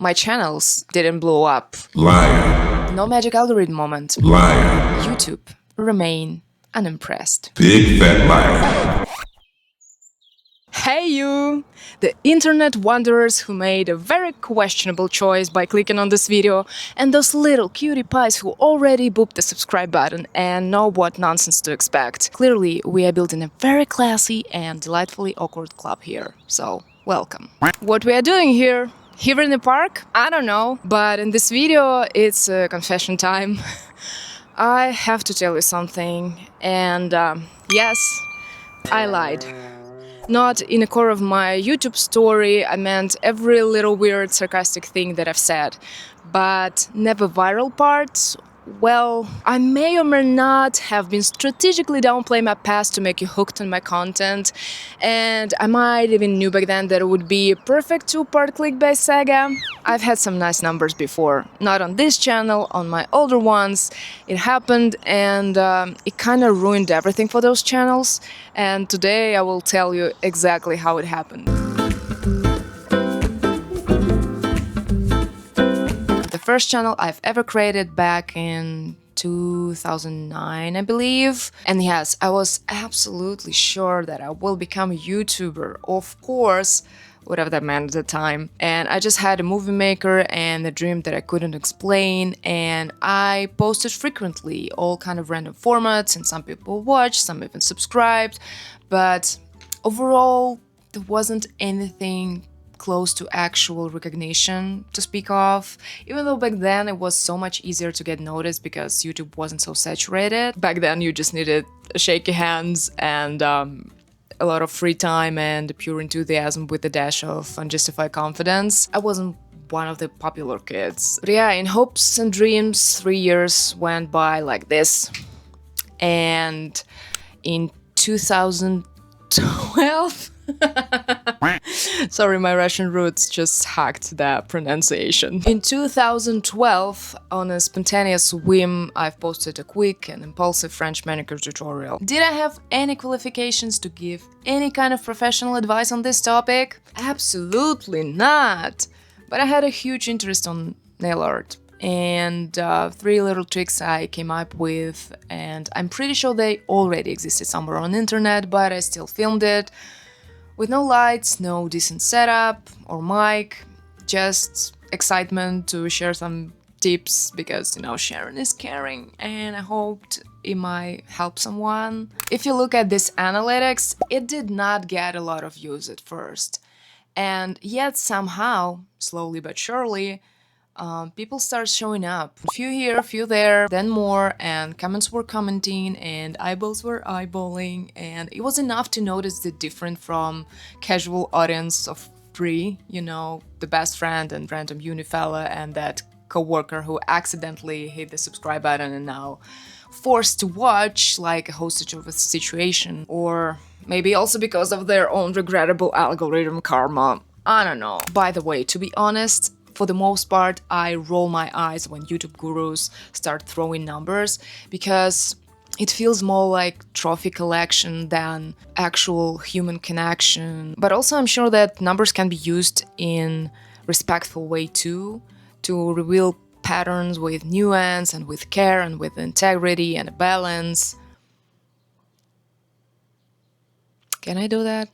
My channels didn't blow up. Liar. No magic algorithm moment. Liar. YouTube remain unimpressed. Big fat liar. Hey you! The internet wanderers who made a very questionable choice by clicking on this video, and those little cutie pies who already booped the subscribe button and know what nonsense to expect. Clearly, we are building a very classy and delightfully awkward club here, so welcome. What we are doing here? Here in the park? I don't know, but in this video it's confession time. I have to tell you something, and yes, I lied. Not in the core of my YouTube story, I meant every little weird sarcastic thing that I've said, but never viral parts. Well, I may or may not have been strategically downplaying my past to make you hooked on my content, and I might even knew back then that it would be a perfect two-part clickbait saga. I've had some nice numbers before, not on this channel, on my older ones. It happened, and it kind of ruined everything for those channels, and today I will tell you exactly how it happened. The first channel I've ever created back in 2009, I believe. And yes, I was absolutely sure that I will become a YouTuber, of course, whatever that meant at the time. And I just had a movie maker and a dream that I couldn't explain, and I posted frequently, all kind of random formats, and some people watched, some even subscribed, but overall there wasn't anything close to actual recognition to speak of, even though back then it was so much easier to get noticed because YouTube wasn't so saturated. Back then you just needed shaky hands and a lot of free time and pure enthusiasm with a dash of unjustified confidence. I wasn't one of the popular kids. But yeah, in hopes and dreams, 3 years went by like this. And in 2012, sorry, my Russian roots just hacked the pronunciation. In 2012, on a spontaneous whim, I've posted a quick and impulsive French manicure tutorial. Did I have any qualifications to give any kind of professional advice on this topic? Absolutely not! But I had a huge interest on nail art, and 3 little tricks I came up with, and I'm pretty sure they already existed somewhere on the internet, but I still filmed it. With no lights, no decent setup or mic, just excitement to share some tips because, you know, sharing is caring, and I hoped it might help someone. If you look at this analytics, it did not get a lot of views at first, and yet somehow, slowly but surely, people start showing up. A few here, a few there, then more, and comments were commenting, and eyeballs were eyeballing, and it was enough to notice the different from casual audience of 3, you know, the best friend and random uni fella and that co-worker who accidentally hit the subscribe button and now forced to watch like a hostage of a situation, or maybe also because of their own regrettable algorithm karma. I don't know. By the way, to be honest, for the most part, I roll my eyes when YouTube gurus start throwing numbers because it feels more like trophy collection than actual human connection. But also I'm sure that numbers can be used in respectful way too, to reveal patterns with nuance and with care and with integrity and a balance. Can I do that?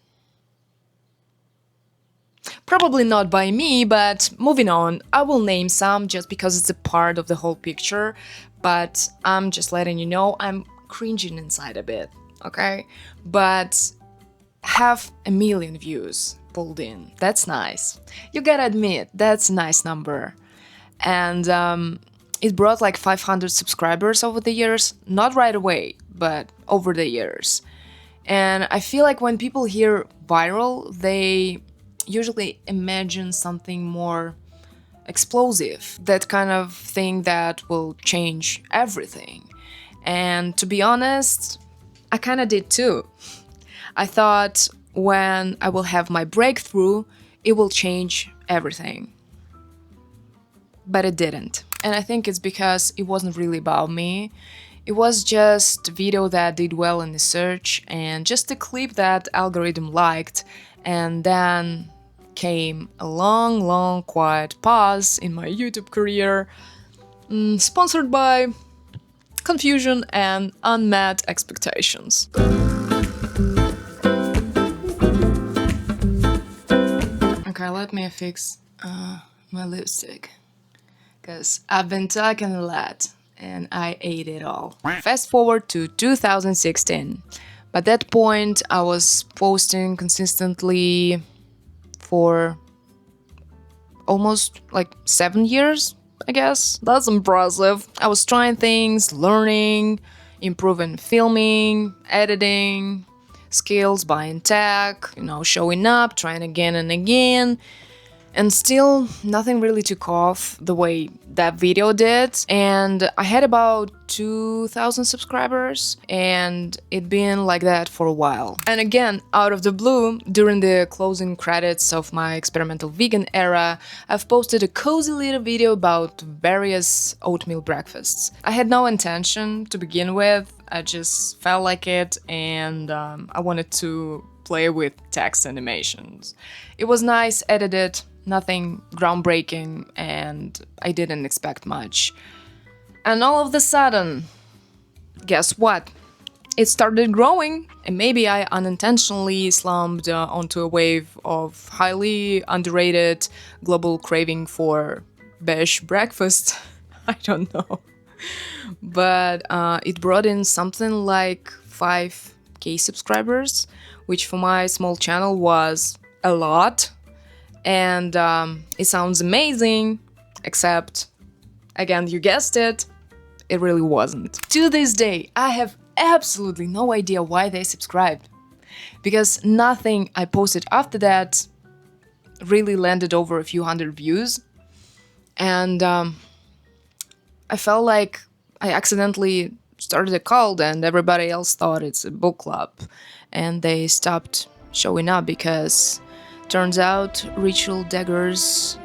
Probably not by me, but moving on, I will name some just because it's a part of the whole picture, but I'm just letting you know I'm cringing inside a bit, okay? But 500,000 views pulled in, that's nice. You gotta admit, that's a nice number. And it brought like 500 subscribers over the years, not right away, but over the years. And I feel like when people hear viral, they usually imagine something more explosive, that kind of thing that will change everything. And to be honest, I kind of did too. I thought when I will have my breakthrough, it will change everything. But it didn't. And I think it's because it wasn't really about me. It was just a video that did well in the search and just a clip that algorithm liked, and then came a long, quiet pause in my YouTube career, sponsored by confusion and unmet expectations. Okay, let me fix my lipstick, because I've been talking a lot and I ate it all. Fast forward to 2016. By that point, I was posting consistently for almost like 7 years, I guess. That's impressive. I was trying things, learning, improving filming, editing, skills, buying tech, showing up, trying again and again. And still, nothing really took off the way that video did. And I had about 2,000 subscribers, and it'd been like that for a while. And again, out of the blue, during the closing credits of my experimental vegan era, I've posted a cozy little video about various oatmeal breakfasts. I had no intention to begin with, I just felt like it, and I wanted to play with text animations. It was nice, edited, nothing groundbreaking, and I didn't expect much. And all of a sudden, guess what? It started growing, and maybe I unintentionally slumped onto a wave of highly underrated global craving for beige breakfast. I don't know. But it brought in something like 5K subscribers, which for my small channel was a lot. And it sounds amazing, except, again, you guessed it, it really wasn't. To this day, I have absolutely no idea why they subscribed, because nothing I posted after that really landed over a few hundred views. And I felt like I accidentally started a cult and everybody else thought it's a book club, and they stopped showing up because turns out ritual daggers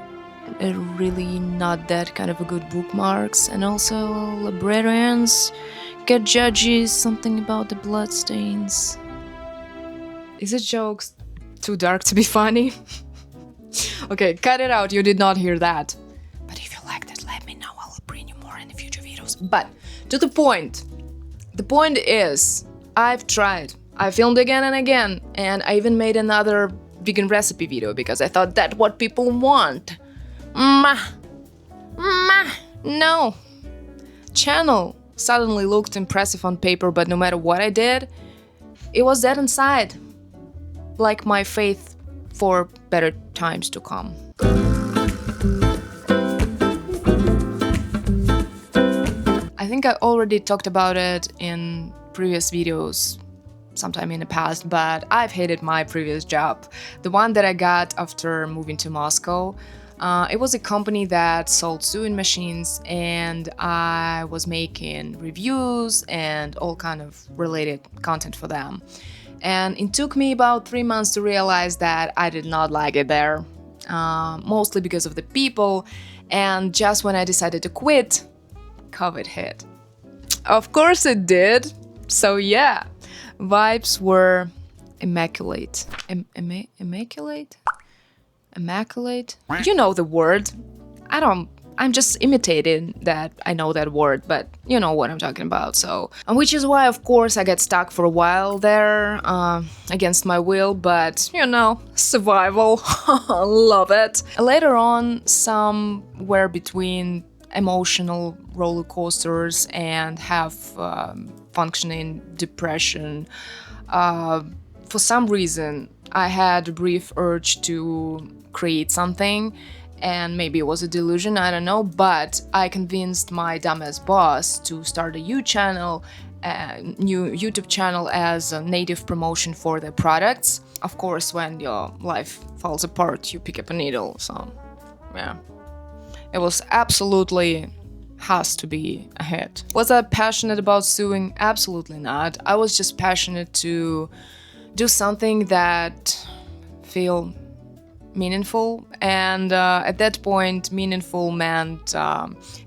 are really not that kind of a good bookmarks, and also librarians get judgy something about the bloodstains. Is it jokes too dark to be funny? Okay, cut it out, you did not hear that. But if you liked it, let me know, I'll bring you more in the future videos. But to the point. The point is, I've tried. I filmed again and again, and I even made another vegan recipe video because I thought that's what people want. No. Channel suddenly looked impressive on paper, but no matter what I did, it was dead inside. Like my faith for better times to come. I think I already talked about it in previous videos sometime in the past, but I've hated my previous job, the one that I got after moving to Moscow. It was a company that sold sewing machines, and I was making reviews and all kind of related content for them. And it took me about 3 months to realize that I did not like it there, mostly because of the people. And just when I decided to quit, COVID hit. Of course it did. So yeah, vibes were immaculate. Immaculate? Immaculate? You know the word. I'm just imitating that I know that word, but you know what I'm talking about, so. Which is why, of course, I got stuck for a while there, against my will, but, survival. Love it. Later on, somewhere between emotional roller coasters and have functioning depression, for some reason, I had a brief urge to create something, and maybe it was a delusion, I don't know, but I convinced my dumbass boss to start a new YouTube channel as a native promotion for their products. Of course, when your life falls apart, you pick up a needle, so yeah. It was absolutely has to be a hit. Was I passionate about sewing? Absolutely not. I was just passionate to do something that feel meaningful, and at that point meaningful meant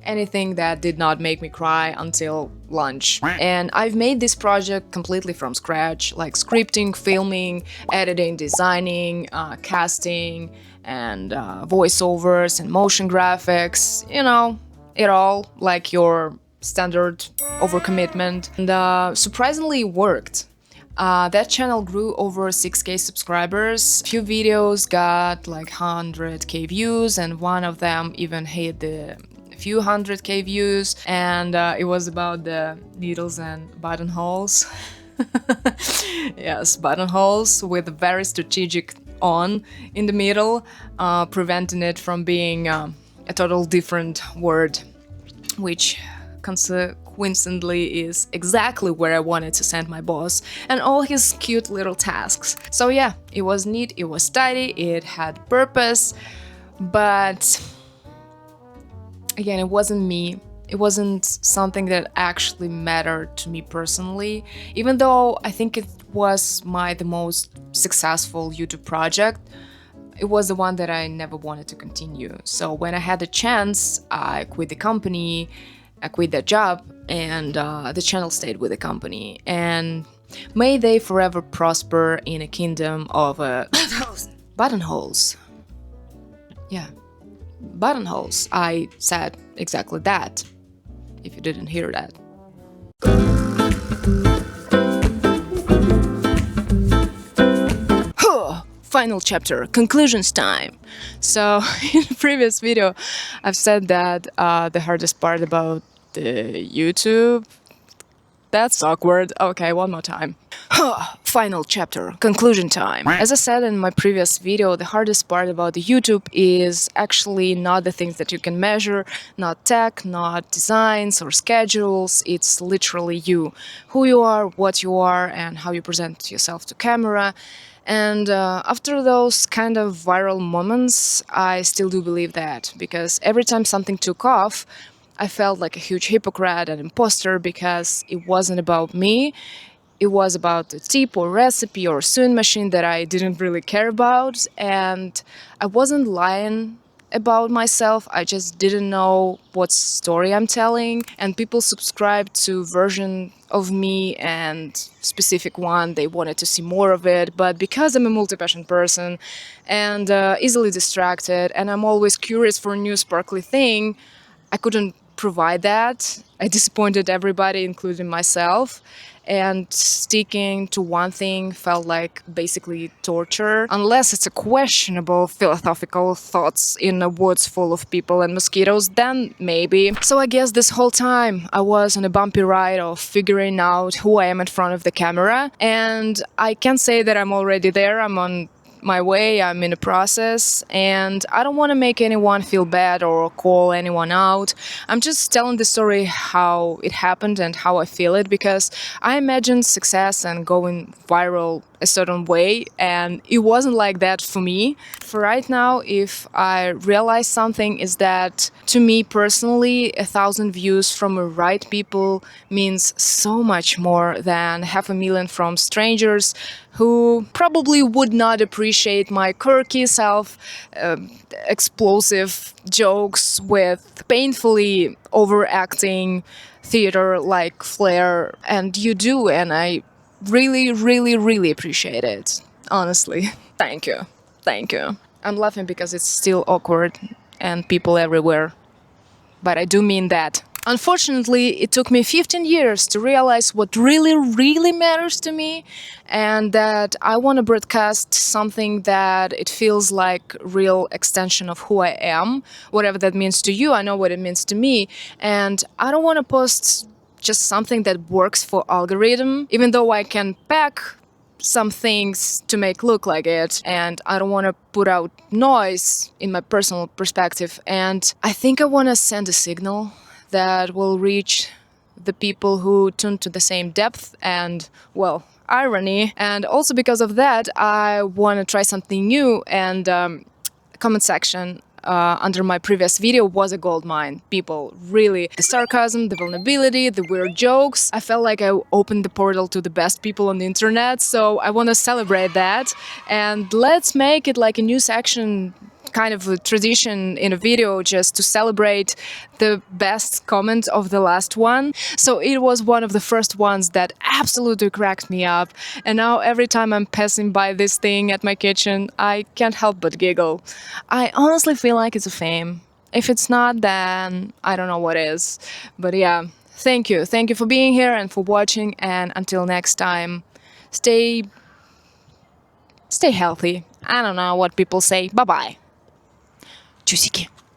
anything that did not make me cry until lunch. And I've made this project completely from scratch, like scripting, filming, editing, designing, casting, and voiceovers and motion graphics, you know, it all like your standard overcommitment. And surprisingly it worked. That channel grew over 6K subscribers. Few videos got like 100K views, and one of them even hit the few 100K views, and it was about the needles and buttonholes. Yes, buttonholes with a very strategic on in the middle, preventing it from being a total different word, which coincidentally is exactly where I wanted to send my boss and all his cute little tasks. So yeah, it was neat, it was tidy, it had purpose, but again, it wasn't me. It wasn't something that actually mattered to me personally, even though I think it was the most successful YouTube project. It was the one that I never wanted to continue. So when I had the chance, I quit the company, I quit that job, and the channel stayed with the company. And may they forever prosper in a kingdom of buttonholes. Yeah, buttonholes. I said exactly that, if you didn't hear that. Final chapter, conclusions time. So in the previous video, I've said that the hardest part about the YouTube, that's awkward. Okay, one more time. Final chapter, conclusion time. As I said in my previous video, the hardest part about the YouTube is actually not the things that you can measure, not tech, not designs or schedules. It's literally you, who you are, what you are, and how you present yourself to camera. And after those kind of viral moments, I still do believe that, because every time something took off, I felt like a huge hypocrite and imposter, because it wasn't about me. It was about a tip or recipe or sewing machine that I didn't really care about, and I wasn't lying about myself. I just didn't know what story I'm telling, and people subscribed to version of me and specific one. They wanted to see more of it, but because I'm a multi-passion person and easily distracted, and I'm always curious for a new sparkly thing, I couldn't provide that. I disappointed everybody, including myself. And sticking to one thing felt like basically torture, unless it's a questionable philosophical thoughts in a woods full of people and mosquitoes, then maybe. So I guess this whole time I was on a bumpy ride of figuring out who I am in front of the camera, and I can't say that I'm already there. I'm on my way, I'm in a process, and I don't want to make anyone feel bad or call anyone out. I'm just telling the story how it happened and how I feel it, because I imagined success and going viral a certain way, and it wasn't like that for me. For right now, if I realize something, is that to me personally, 1,000 views from the right people means so much more than 500,000 from strangers who probably would not appreciate my quirky explosive jokes with painfully overacting theater-like flair. And you do, and I really, really, really appreciate it. Honestly. Thank you. Thank you. I'm laughing because it's still awkward and people everywhere. But I do mean that. Unfortunately, it took me 15 years to realize what really, really matters to me, and that I want to broadcast something that it feels like real extension of who I am, whatever that means to you. I know what it means to me, and I don't want to post just something that works for algorithm, even though I can pack some things to make look like it, and I don't want to put out noise in my personal perspective. And I think I want to send a signal that will reach the people who tune to the same depth and, well, irony. And also because of that, I want to try something new, and comment section under my previous video was a gold mine. People really, the sarcasm, the vulnerability, the weird jokes. I felt like I opened the portal to the best people on the internet, so I want to celebrate that, and let's make it like a new section kind of a tradition in a video just to celebrate the best comment of the last one. So it was one of the first ones that absolutely cracked me up. And now every time I'm passing by this thing at my kitchen, I can't help but giggle. I honestly feel like it's a fame. If it's not, then I don't know what is. But yeah, thank you. Thank you for being here and for watching. And until next time, stay healthy. I don't know what people say. Bye-bye. Чусики.